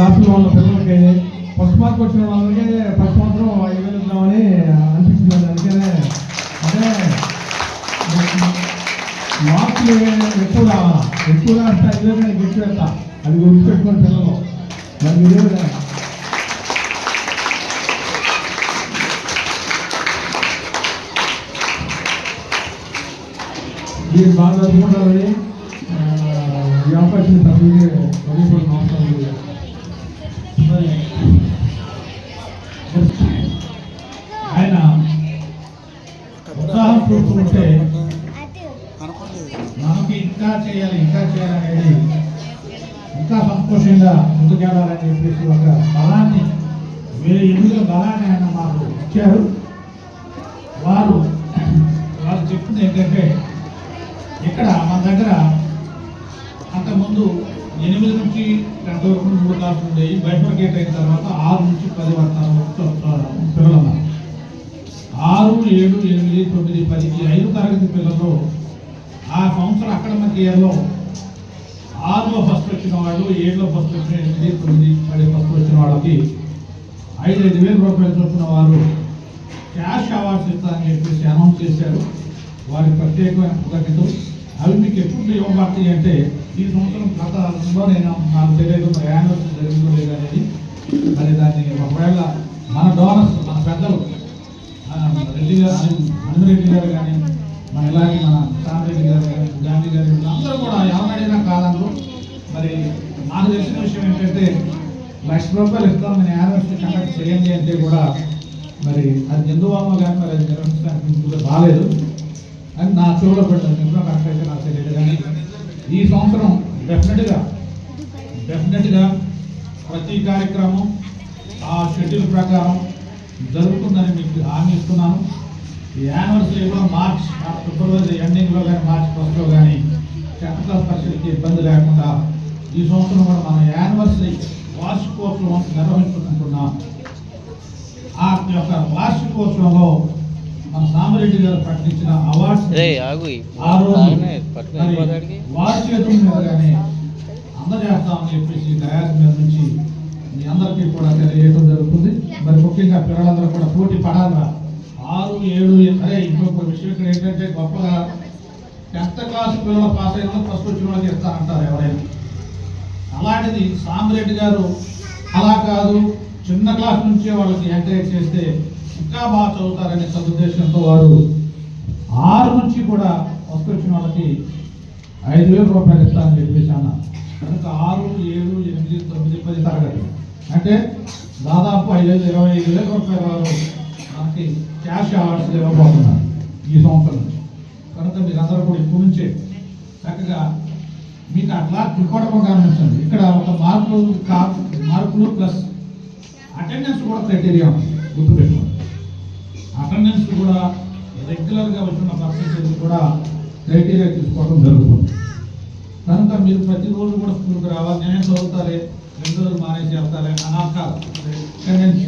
క్లాసులో వాళ్ళ పిల్లలకి ఫస్ట్ మార్క్ వచ్చిన వాళ్ళకి ఫస్ట్ సంవత్సరం 5,000 ఇద్దామని అనిపించింది. అందుకనే అంటే మార్కులు ఎక్కువ రావాలా, ఎక్కువ రాస్తే 5,000 ఎక్కువ వేస్తా, అది గుర్తుపెట్టుకుని పిల్లలు మరి మీరు మీరు బాగా చదువుకుంటారని ఈ అవకాశం తప్పని చదువుకోవడం అవసరం లేదు. ఆయన ఉత్సాహం చూస్తుంటే మనకి ఇంకా చేయాలి అనేది ఇంకా సంతోషంగా ముందుకెళ్ళాలని చెప్పేసి ఒక బలాన్ని 1008 బలాన్ని ఆయన మాకు ఇచ్చారు. వాళ్ళు చెప్తుంది ఏంటంటే ఇక్కడ మన దగ్గర అంతకుముందు 8 నుంచి 10 వరకు 3 క్లాసులు ఉండేవి. బైఫర్కేట్ అయిన తర్వాత 6 నుంచి 10 వరకు పిల్లలు ఉన్నారు. 6, 7, 8, 9, 10 ఈ 5 తరగతి పిల్లలు ఆ సంవత్సరం అకాడమిక్ ఇయర్లో 6లో ఫస్ట్ వచ్చిన వాళ్ళు, 7లో ఫస్ట్ వచ్చిన 8, 9, 10 ఫస్ట్ వచ్చిన వాళ్ళకి 5,000 రూపాయలు చొప్పున వారు క్యాష్ అవార్డ్స్ ఇస్తారని చెప్పేసి అనౌన్స్ చేశారు. వారికి ప్రత్యేకమైన కృతజ్ఞతలు. అవి మీకు ఎప్పుడు ఇవ్వబడతాయి అంటే ఈ సంవత్సరం గతంలో నాకు తెలియదు మరి యానివర్సరీ జరిగిందో లేదు అనేది. మరి దాన్ని ఒకవేళ మన డోనర్స్, మన పెద్దలు రెడ్డి గారు, హనుమరెడ్డి గారు కానీ, మన ఇలాగే మన సామరెడ్డి గారు కానీ, గాంధీ గారు అందరూ కూడా ఎవరైనా కాదన్నారు. మరి నాకు తెలిసిన విషయం ఏంటంటే 1,00,000 రూపాయలు ఇస్తాం నేను యానివర్సరీ కండక్ట్ చేయండి అంటే కూడా మరి అది ఎందువల్ల కానీ మరి అది నిర్వహించడానికి రాలేదు అని నా చెవులో పెట్టాను. ఎప్పుడో కరెక్ట్ అయితే నాకు తెలియదు. కానీ ఈ సంవత్సరం డెఫినెట్గా ప్రతి కార్యక్రమం ఆ షెడ్యూల్ ప్రకారం జరుగుతుందని మీకు హామీ ఇస్తున్నాను. ఈ యానివర్సరీ కూడా మార్చ్ ఫిబ్రవరి ఎండింగ్లో కానీ మార్చ్ ఫస్ట్లో కానీ 10th క్లాస్ పరిస్థితికి ఇబ్బంది లేకుండా ఈ సంవత్సరం కూడా మన యానివర్సరీ వార్షికోత్సవం నిర్వహించుకుంటున్నాం. ఆ యొక్క వార్షికోత్సవంలో మన సామరెడ్డి గారు ప్రకటించిన అవార్డ్స్ వారి చేతుల మీదుగానే అందజేస్తామని చెప్పేసి డయాస్ మీద నుంచి మీ అందరికీ కూడా తెలియజేయడం జరుగుతుంది. మరి ముఖ్యంగా పిల్లలందరూ కూడా పోటీ పడాలా 6, 7 అదే ఇంకొక విషయం ఇక్కడ ఏంటంటే గొప్పగా 10th క్లాస్ పిల్లలు పాస్ అయిన వాళ్ళు ఫస్ట్ వచ్చిన వాళ్ళకి ఇస్తారంటారు ఎవరైనా. అలాంటిది సామరెడ్డి గారు అలా కాదు, చిన్న క్లాస్ నుంచే వాళ్ళకి ఎంకరేజ్ చేస్తే ఇంకా బాగా చదువుతారనే సదుద్దేశంతో వారు 6 నుంచి కూడా ఫస్ట్ వచ్చిన వాళ్ళకి 5,000 రూపాయలు ఇస్తారని చెప్పేసి అన్నారు. కనుక 6, 7, 8, 9, 10 తరగతి అంటే దాదాపు 25,000 రూపాయల వారు మనకి క్యాష్ అవార్డ్స్ ఇవ్వబోతున్నారు ఈ సంవత్సరం నుంచి. కనుక మీరందరూ కూడా ఇప్పుడు నుంచే చక్కగా మీకు అట్లా ఇంకోటి గమనించండి. ఇక్కడ ఒక మార్కులు ప్లస్ అటెండెన్స్ కూడా క్రైటీరియా ఉంది, గుర్తుపెట్టుకోండి. అటెండెన్స్ కూడా రెగ్యులర్గా వచ్చిన పర్సెంటేజ్ కూడా క్రైటీరియా తీసుకోవడం జరుగుతుంది. కనుక మీరు ప్రతిరోజు కూడా స్కూల్కి రావాలి. నేనే చదువుతారే 2 రోజులు మానేసి వెళ్తారే అనా కాదు. అటెండెన్స్